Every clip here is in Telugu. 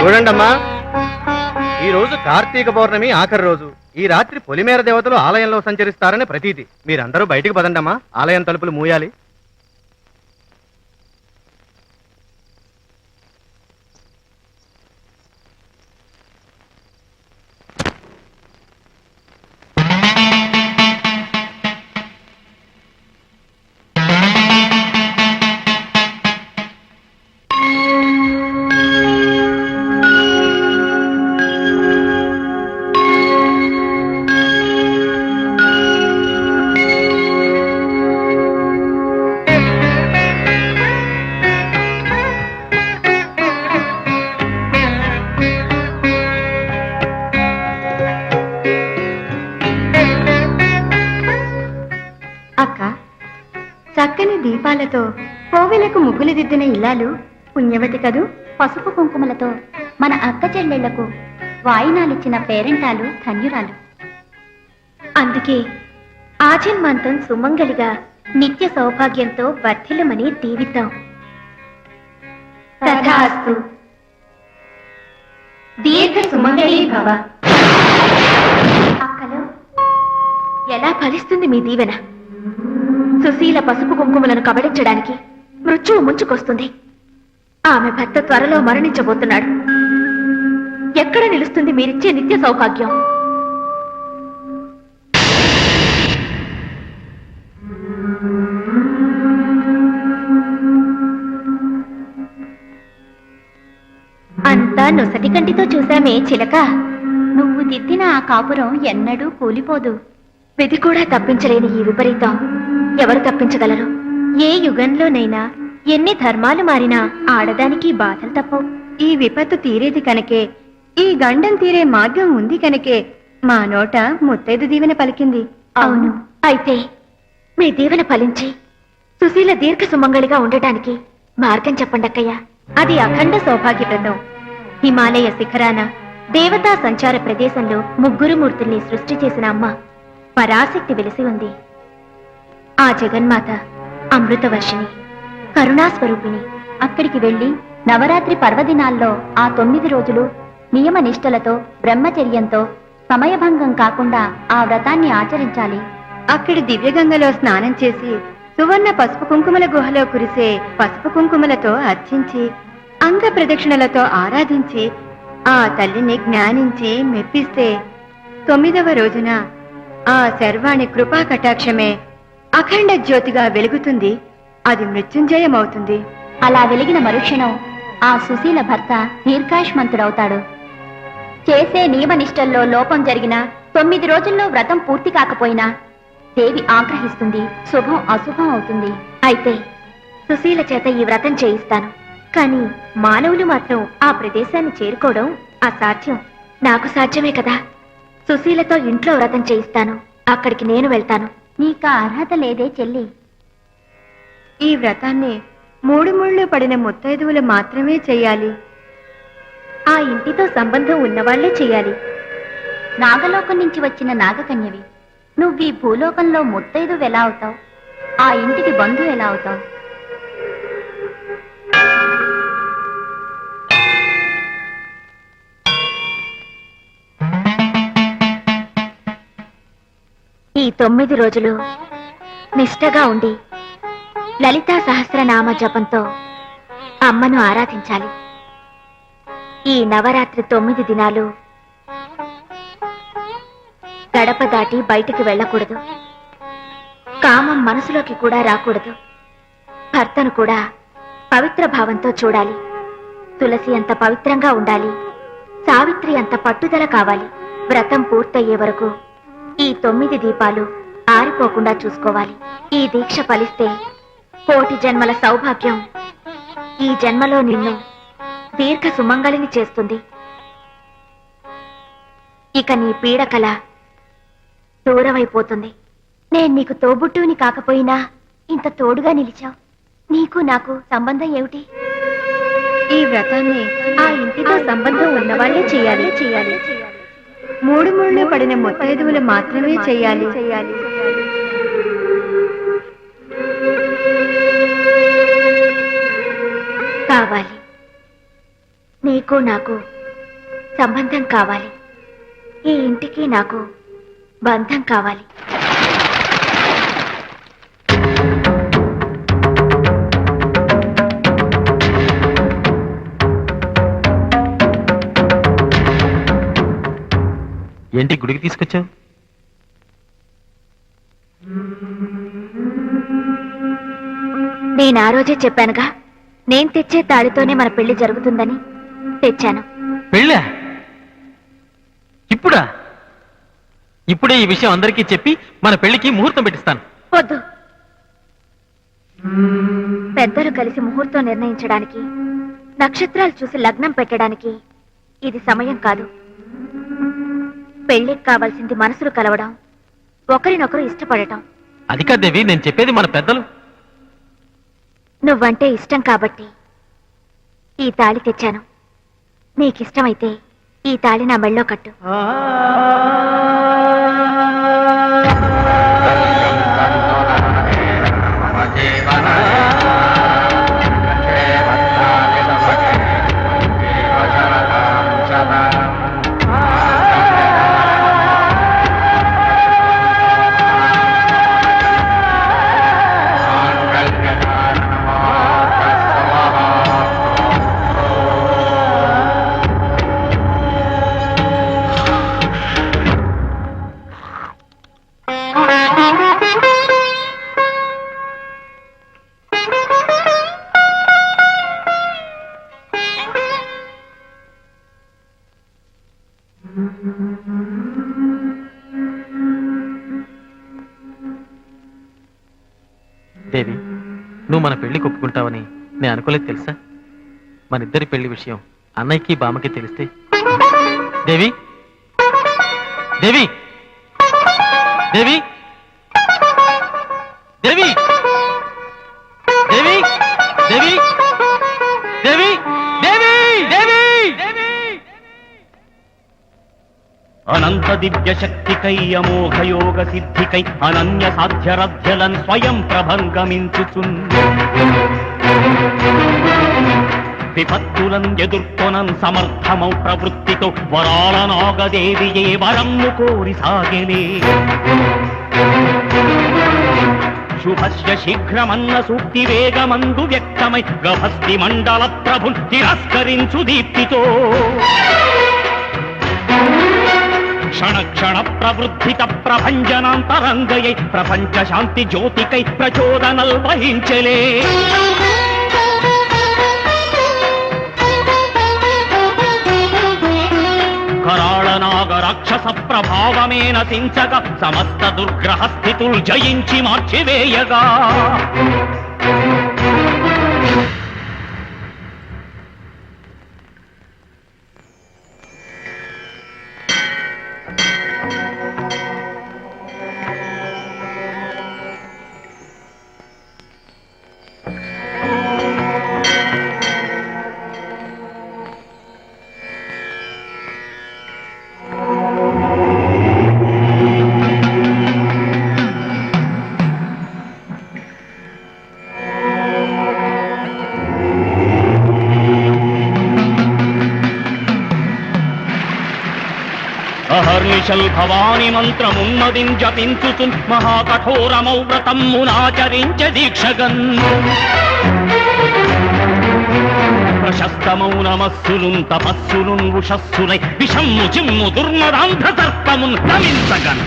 చూడండమ్మా, ఈ రోజు కార్తీక పౌర్ణమి ఆఖరి రోజు. ఈ రాత్రి పొలిమేర దేవతలు ఆలయంలో సంచరిస్తారని ప్రతీతి. మీరందరూ బయటికి పదండమ్మా, ఆలయం తలుపులు మూయాలి. చక్కని దీపాలతో కోవెలకు ముగ్గులు దిద్దిన ఇల్లాలు పుణ్యవతి కదూ. పసుపు కుంకుమలతో మన అక్క చెల్లెళ్లకు వాయినాలిచ్చిన పేరెంటాలు ధన్యురాలు. అందుకే ఆజన్మాంతం సుమంగలిగా నిత్య సౌభాగ్యంతో వర్ధిల్లమని దీవిద్దాం. తథాస్తు. దీర్ఘ సుమంగళీ భవ. అక్కలు, ఎలా ఫలిస్తుంది మీ దీవెన? సుశీల పసుపు కుంకుమలను కబళించడానికి మృత్యువు ముంచుకొస్తుంది. ఆమె భర్త త్వరలో మరణించబోతున్నాడు. ఎక్కడ నిలుస్తుంది మీరిచ్చే నిత్య సౌభాగ్యం? అంతా నొసటి కంటితో చూశామే చిలక. నువ్వు దిద్దిన ఆ కాపురం ఎన్నడూ కూలిపోదు. విధి కూడా తప్పించలేని ఈ విపరీతం ఎవరు తప్పించగలరు? ఏ యుగంలోనైనా ఎన్ని ధర్మాలు మారినా ఆడదానికి బాధలు తప్పవు. ఈ విపత్తు తీరేది కనుకే, ఈ గండం తీరే మార్గం ఉంది కనుకే మా నోట ముత్తైదు దీవెన పలికింది. అవును, అయితే మీ దీవెన ఫలించి సుశీల దీర్ఘ సుమంగళిగా ఉండటానికి మార్గం చెప్పండి అక్కయ్య. అది అఖండ సౌభాగ్యప్రదం. హిమాలయ శిఖరాన దేవతా సంచార ప్రదేశంలో ముగ్గురు మూర్తుల్ని సృష్టి చేసిన అమ్మ పరాశక్తి వెలిసి ఉంది. ఆ జగన్మాత అమృతవర్షిణి, కరుణాస్వరూపిణి. అక్కడికి వెళ్లి నవరాత్రి పర్వదినాల్లో ఆ 9 రోజులు నియమ నిష్టలతో బ్రహ్మచర్యంతో సమయభంగం కాకుండా ఆ వ్రతాన్ని ఆచరించాలి. అక్కడి దివ్యగంగలో స్నానం చేసి సువర్ణ పసుపు కుంకుమల గుహలో కురిసే పసుపు కుంకుమలతో అర్చించి అంగ ప్రదక్షిణలతో ఆరాధించి ఆ తల్లిని జ్ఞానించి మెప్పిస్తే 9వ రోజున ఆ శర్వాణి కృపా కటాక్షమే అఖండ జ్యోతిగా వెలుగుతుంది. అది మృత్యుంజయమవుతుంది. అలా వెలిగిన మరుక్షణం ఆ సుశీల భర్త దీర్ఘాయుష్మంతుడవుతాడు. చేసే నియమనిష్టల్లో లోపం జరిగిన 9 రోజుల్లో వ్రతం పూర్తి కాకపోయినా దేవి ఆగ్రహిస్తుంది, శుభం అశుభం అవుతుంది. అయితే సుశీల చేత ఈ వ్రతం చేయిస్తాను. కానీ మానవులు మాత్రం ఆ ప్రదేశాన్ని చేరుకోవడం అసాధ్యం. నాకు సాధ్యమే కదా. సుశీలతో ఇంట్లో వ్రతం చేయిస్తాను. అక్కడికి నేను వెళ్తాను. నీకా అర్హత లేదే చెల్లి. ఈ వ్రతాన్ని 3 ముళ్ళు పడిన ముత్తైదువులు మాత్రమే చెయ్యాలి. ఆ ఇంటితో సంబంధం ఉన్నవాళ్లే చెయ్యాలి. నాగలోకం నుంచి వచ్చిన నాగకన్యవి నువ్వీ భూలోకంలో ముత్తైదు ఎలా అవుతావు? ఆ ఇంటికి బంధు ఎలా అవుతావు? ఈ 9 రోజులు నిష్ఠగా ఉండి లలితా సహస్రనామ జపంతో అమ్మను ఆరాధించాలి. ఈ నవరాత్రి 9 దినాలు గడప దాటి బయటికి వెళ్ళకూడదు. కామం మనసులోకి కూడా రాకూడదు. భర్తను కూడా పవిత్ర భావంతో చూడాలి. తులసి అంత పవిత్రంగా ఉండాలి. సావిత్రి అంత పట్టుదల కావాలి. వ్రతం పూర్తయ్యే వరకు ఈ 9 దీపాలు ఆరిపోకుండా చూసుకోవాలి. ఈ దీక్ష ఫలిస్తే 1,000,000 జన్మల సౌభాగ్యం ఈ జన్మలో నిన్ను దీర్ఘ సుమంగళిని చేస్తుంది. ఇక నీ పీడకల దూరమైపోతుంది. నేను నీకు తోబుట్టుని కాకపోయినా ఇంత తోడుగా నిలిచావు. నీకు నాకు సంబంధం ఏమిటి? ఈ వ్రతాన్ని ఆ ఇంటితో సంబంధం ఉన్నవాళ్లే చేయాలి. 3 ముళ్ళు పడిన ముత్తైదువులు మాత్రమే చేయాలి. కావాలి. నీకు నాకు సంబంధం కావాలి. ఈ ఇంటికి నాకు బంధం కావాలి. ఏంటి గుడికి తీసుకొచ్చావు? నేను ఆ రోజే చెప్పానుగా, నేను తెచ్చే తాళితోనే మన పెళ్లి జరుగుతుందని. తెచ్చాను. పెళ్ళా? ఇప్పుడా? ఇప్పుడే ఈ విషయం అందరికీ చెప్పి మన పెళ్లికి ముహూర్తం పెట్టిస్తాను. వద్దు. పెద్దలు కలిసి ముహూర్తం నిర్ణయించడానికి, నక్షత్రాలు చూసి లగ్నం పెట్టడానికి ఇది సమయం కాదు. పెళ్లికి కావాల్సింది మనసులు కలవడం, ఒకరినొకరు ఇష్టపడటం. అది కాదేవి, నేను చెప్పేది మన పెద్దలు. నువ్వంటే ఇష్టం కాబట్టి ఈ తాళి తెచ్చాను. నీకిష్టమైతే ఈ తాళి నా మెళ్ళో కట్టు. దేవి, నువ్వు మన పెళ్లికి ఒప్పుకుంటావని నేను అనుకోలేదు తెలుసా? మన ఇద్దరి పెళ్లి విషయం అన్నయ్యకి బామ్మకి తెలిస్తే. దేవి, దేవి, దేవి, దేవి, దేవి, దేవి, దేవి, దేవి, దేవి, దేవి. అనంత దివ్య శక్తికై అమోఘయోగ సిద్ధికై అనన్య సాధ్యరథ్యలన్ స్వయం ప్రభంగమించుచున్ విపత్తులను ఎదుర్కొనన్ సమర్థమౌ ప్రవృత్తితో వరాల నాగదేవియే వరమ్ము కోరి సాగెనే. శుభస్య శీఘ్రమన్న సూక్తి వేగమందు వ్యక్తమై గభస్తి మండల ప్రభున్ తిరస్కరించు దీప్తితో క్షణ క్షణ ప్రవృద్ధిత ప్రభంజనాంతరంగయై ప్రపంచ శాంతి జ్యోతికై ప్రచోదనల్ వహించలే. కరాళ నాగ రాక్షస ప్రభావమే నశించగా సమస్త దుర్గ్రహ స్థితులు జయించి మార్చివేయగా అహర్నిశల్ భవాని మంత్రమున్నదిం జపించుచున్ మహాకఠోరమౌ వ్రతమ్మునాచరించ దీక్షగన్ ప్రశస్తమౌ నమస్సులున్ తపస్సులున్ ఉషస్సులై విషమ్ము చిమ్ము దుర్మదాంధ్ర సర్పమున్ నమించగన్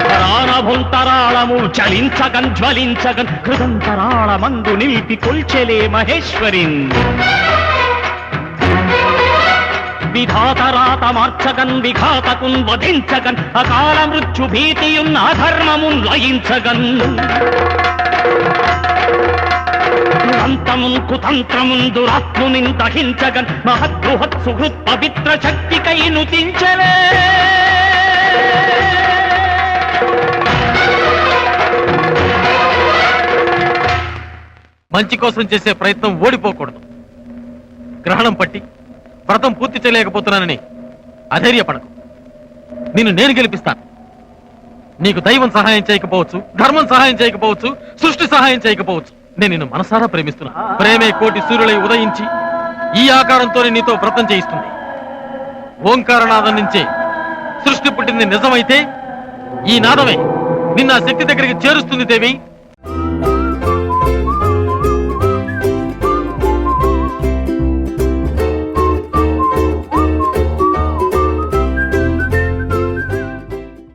ప్రాణభుంతరాళము చలించగన్ జ్వలించగన్ హృదంతరాళమందు నిలిపి కొల్చెలే మహేశ్వరిన్ విధాతరాత మార్చగన్ విఘాతకున్ వధించగన్ అకాల మృత్యు భీతియున్ అధర్మమున్ లయించగన్ దురంతమున్ కుతంత్రమున్ దురాత్మునిన్ దహించగన్ మహద్బృహత్ సుహృత్ పవిత్ర శక్తికై నుతించలే. మంచి కోసం చేసే ప్రయత్నం ఓడిపోకూడదు. గ్రహణం పట్టి వ్రతం పూర్తి చేయలేకపోతున్నానని అధైర్యపడకు. నిన్ను నేను గెలిపిస్తాను. నీకు దైవం సహాయం చేయకపోవచ్చు, ధర్మం సహాయం చేయకపోవచ్చు, సృష్టి సహాయం చేయకపోవచ్చు. నేను నిన్ను మనసారా ప్రేమిస్తున్నా. ప్రేమే కోటి సూర్యులై ఉదయించి ఈ ఆకారంతోనే నీతో వ్రతం చేయిస్తుంది. ఓంకారనాదం నుంచే సృష్టి పుట్టింది నిజమైతే ఈ నాదమే నిన్న శక్తి దగ్గరికి చేరుస్తుంది దేవి.